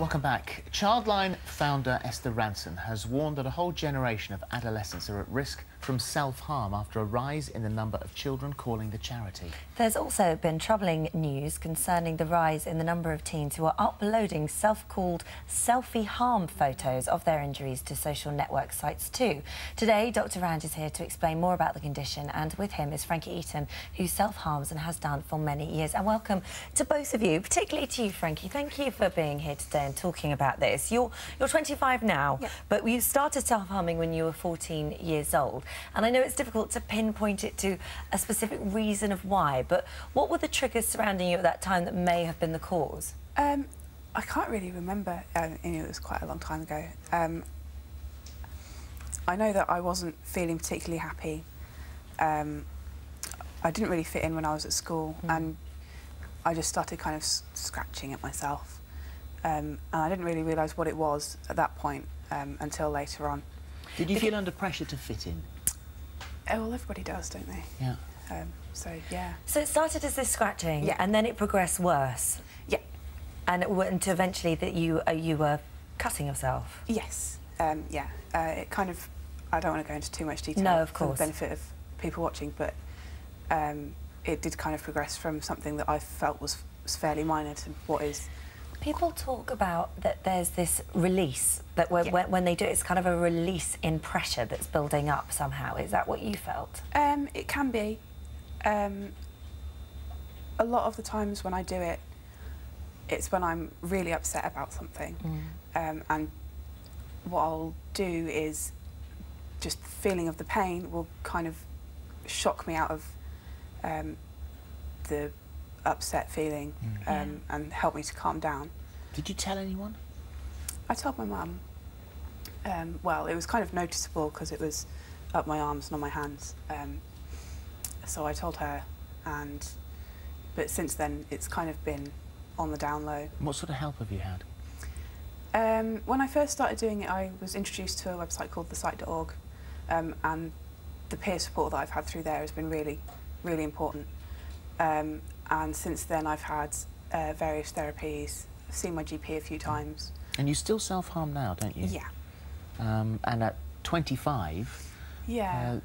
Welcome back. Childline founder Esther Ranson has warned that a whole generation of adolescents are at risk from self-harm after a rise in the number of children calling the charity. There's also been troubling news concerning the rise in the number of teens who are uploading self-called selfie harm photos of their injuries to social network sites too. Today, Dr. Ranj is here to explain more about the condition, and with him is Frankie Eaton, who self-harms and has done for many years. And welcome to both of you, particularly to you, Frankie. Thank you for being here today and talking about this. You're 25 now, yeah, but you started self-harming when you were 14 years old. And I know it's difficult to pinpoint it to a specific reason of why, but what were the triggers surrounding you at that time that may have been the cause? I can't really remember. It was quite a long time ago. I know that I wasn't feeling particularly happy. I didn't really fit in when I was at school, and I just started kind of scratching at myself. And I didn't really realise what it was at that point until later on. Did you feel under pressure to fit in? Oh, well, everybody does, don't they? Yeah. So, yeah. So it started as this scratching, yeah, and then it progressed worse? Yeah. And it went to eventually that you were cutting yourself? Yes. Yeah. It kind of... I don't want to go into too much detail, no, of course, for the benefit of people watching, but it did kind of progress from something that I felt was fairly minor to what is... People talk about that there's this release, that when they do it, it's kind of a release in pressure that's building up somehow. Is that what you felt? It can be. A lot of the times when I do it, it's when I'm really upset about something. And what I'll do is just the feeling of the pain will kind of shock me out of the upset feeling and help me to calm down. Did you tell anyone? I told my mum. Well, it was kind of noticeable because it was up my arms and on my hands. So I told her, but since then it's kind of been on the down low. What sort of help have you had? When I first started doing it, I was introduced to a website called thesite.org, and the peer support that I've had through there has been really, really important. And since then I've had various therapies. I've seen my GP a few times. And you still self-harm now, don't you? Yeah. And at 25, yeah,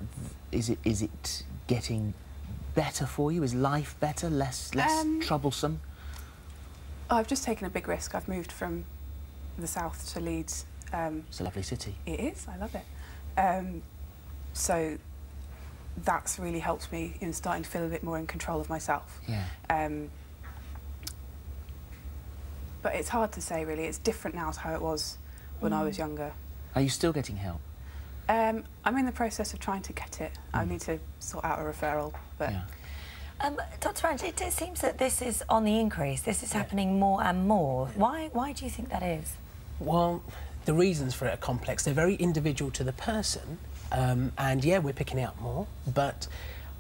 is it getting better for you? Is life better, less troublesome? I've just taken a big risk. I've moved from the south to Leeds. It's a lovely city. It is. I love it. So that's really helped me in starting to feel a bit more in control of myself. Yeah. But it's hard to say, really. It's different now to how it was when I was younger. Are you still getting help? I'm in the process of trying to get it. I need to sort out a referral, but... Yeah. Dr. Ranj, it seems that this is on the increase. This is happening more and more. Why do you think that is? Well, the reasons for it are complex. They're very individual to the person. And yeah, we're picking it up more, but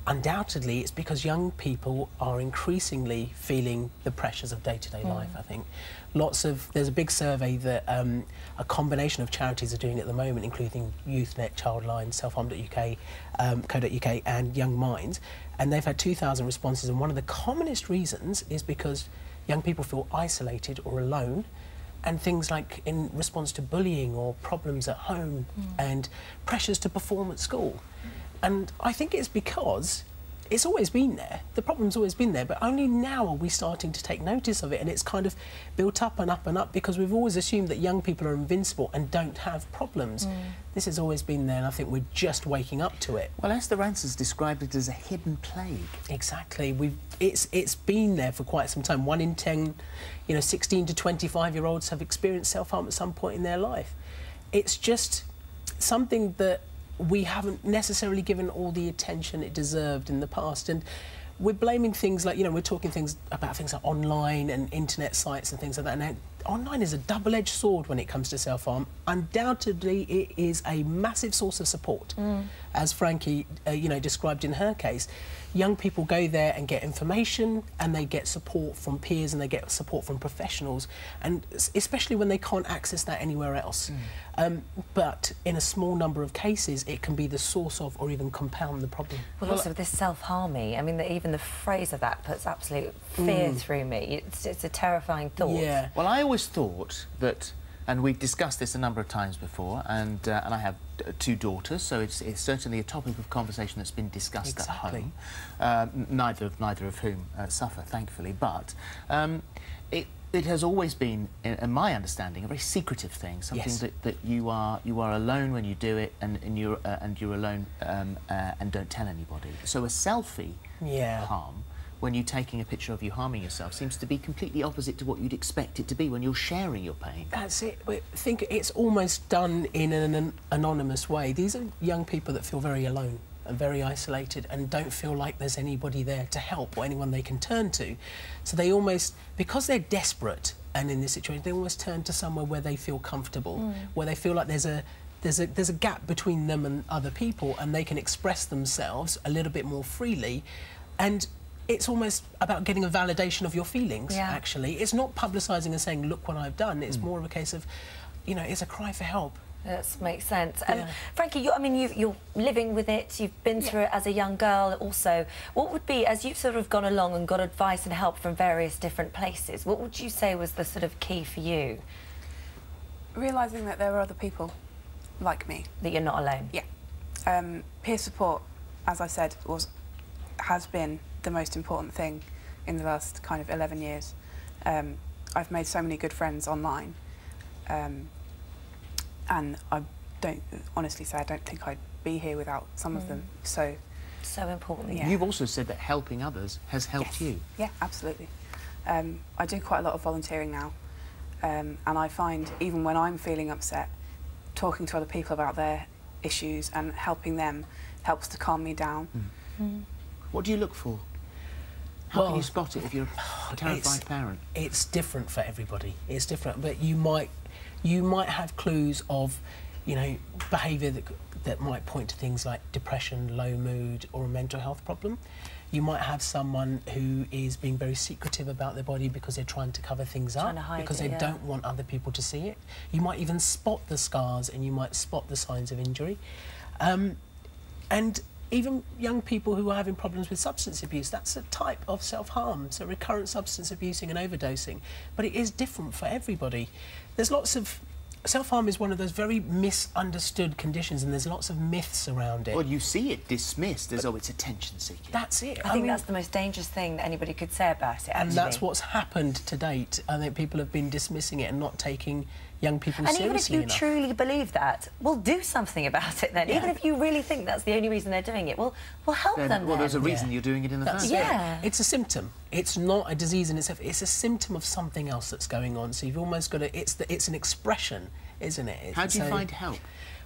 undoubtedly it's because young people are increasingly feeling the pressures of day-to-day life, I think. There's a big survey that a combination of charities are doing at the moment, including YouthNet, Childline, Selfharm.uk, Co.uk and Young Minds, and they've had 2,000 responses, and one of the commonest reasons is because young people feel isolated or alone, and things like in response to bullying or problems at home and pressures to perform at school. And I think it's because it's always been there. The problem's always been there, but only now are we starting to take notice of it, and it's kind of built up and up and up because we've always assumed that young people are invincible and don't have problems. This has always been there, and I think we're just waking up to it. Well, Esther Ranson's described it as a hidden plague. Exactly. It's been there for quite some time. 1 in 10, 16 to 25-year-olds have experienced self-harm at some point in their life. It's just something that we haven't necessarily given all the attention it deserved in the past, and we're blaming things like, we're talking about things like online and internet sites and things like that. Now, online is a double-edged sword when it comes to self-harm. Undoubtedly, it is a massive source of support, as Frankie, described in her case. Young people go there and get information, and they get support from peers, and they get support from professionals, and especially when they can't access that anywhere else. But in a small number of cases, it can be the source of or even compound the problem. Well, also this self-harming, I mean, even the phrase of that puts absolute fear through me. It's a terrifying thought. Yeah. Well, I always always thought that, and we've discussed this a number of times before, and I have two daughters, so it's certainly a topic of conversation that's been discussed at home. Neither of whom suffer, thankfully, but it has always been, in my understanding, a very secretive thing. Something that you are alone when you do it, and you're alone and don't tell anybody. So a selfie harm, when you're taking a picture of you harming yourself, seems to be completely opposite to what you'd expect it to be when you're sharing your pain. That's it. I think it's almost done in an anonymous way. These are young people that feel very alone and very isolated and don't feel like there's anybody there to help or anyone they can turn to. So they almost, because they're desperate and in this situation, they almost turn to somewhere where they feel comfortable, where they feel like there's a gap between them and other people, and they can express themselves a little bit more freely. And it's almost about getting a validation of your feelings, actually. It's not publicising and saying, look what I've done. It's more of a case of, you know, it's a cry for help. That makes sense. Frankie, you're living with it, you've been through it as a young girl also. What would be, as you've sort of gone along and got advice and help from various different places, what would you say was the sort of key for you? Realising that there are other people like me. That you're not alone? Yeah. Peer support, as I said, has been the most important thing in the last kind of 11 years. I've made so many good friends online, and I don't honestly say I don't think I'd be here without some of them. So important. Yeah. You've also said that helping others has helped you. Yeah, absolutely. I do quite a lot of volunteering now, and I find even when I'm feeling upset, talking to other people about their issues and helping them helps to calm me down. What do you look for? How can you spot it if you're a terrified parent? It's different for everybody. It's different, but you might have clues of, you know, behaviour that might point to things like depression, low mood, or a mental health problem. You might have someone who is being very secretive about their body because they're trying to cover things up, because they don't want other people to see it. You might even spot the scars, and you might spot the signs of injury. And even young people who are having problems with substance abuse, that's a type of self-harm, so recurrent substance abusing and overdosing. But it is different for everybody. There's lots of... Self-harm is one of those very misunderstood conditions, and there's lots of myths around it. Well, you see it dismissed as, oh, it's attention-seeking. That's it. I think that's the most dangerous thing that anybody could say about it, actually. And that's what's happened to date. I think people have been dismissing it and not taking young people seriously enough. And even if you truly believe that, well, do something about it then. Even if you really think that's the only reason they're doing it, well help them then. Well, there's a reason you're doing it in the first place. It's a symptom. It's not a disease in itself. It's a symptom of something else that's going on. So you've almost got to... It's an expression, isn't it? How do you find help?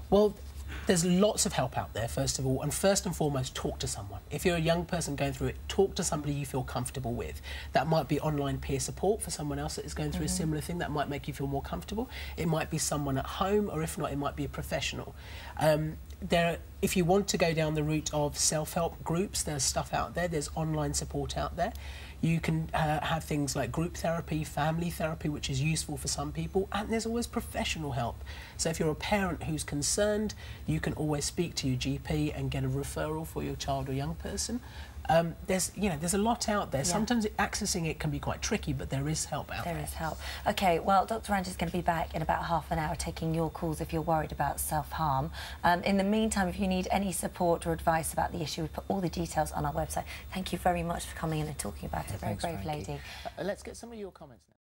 Well, there's lots of help out there, first of all, and first and foremost, talk to someone. If you're a young person going through it, talk to somebody you feel comfortable with. That might be online peer support for someone else that is going through a similar thing. That might make you feel more comfortable. It might be someone at home, or if not, it might be a professional. If you want to go down the route of self-help groups, there's stuff out there. There's online support out there. You can have things like group therapy, family therapy, which is useful for some people, and there's always professional help. So if you're a parent who's concerned, you can always speak to your GP and get a referral for your child or young person. There's a lot out there. Sometimes accessing it can be quite tricky, but there is help out there. There is help. OK, well, Dr. Ranj is going to be back in about half an hour taking your calls if you're worried about self-harm. In the meantime, if you need any support or advice about the issue, we've put all the details on our website. Thank you very much for coming in and talking about it. Very brave lady. Let's get some of your comments now.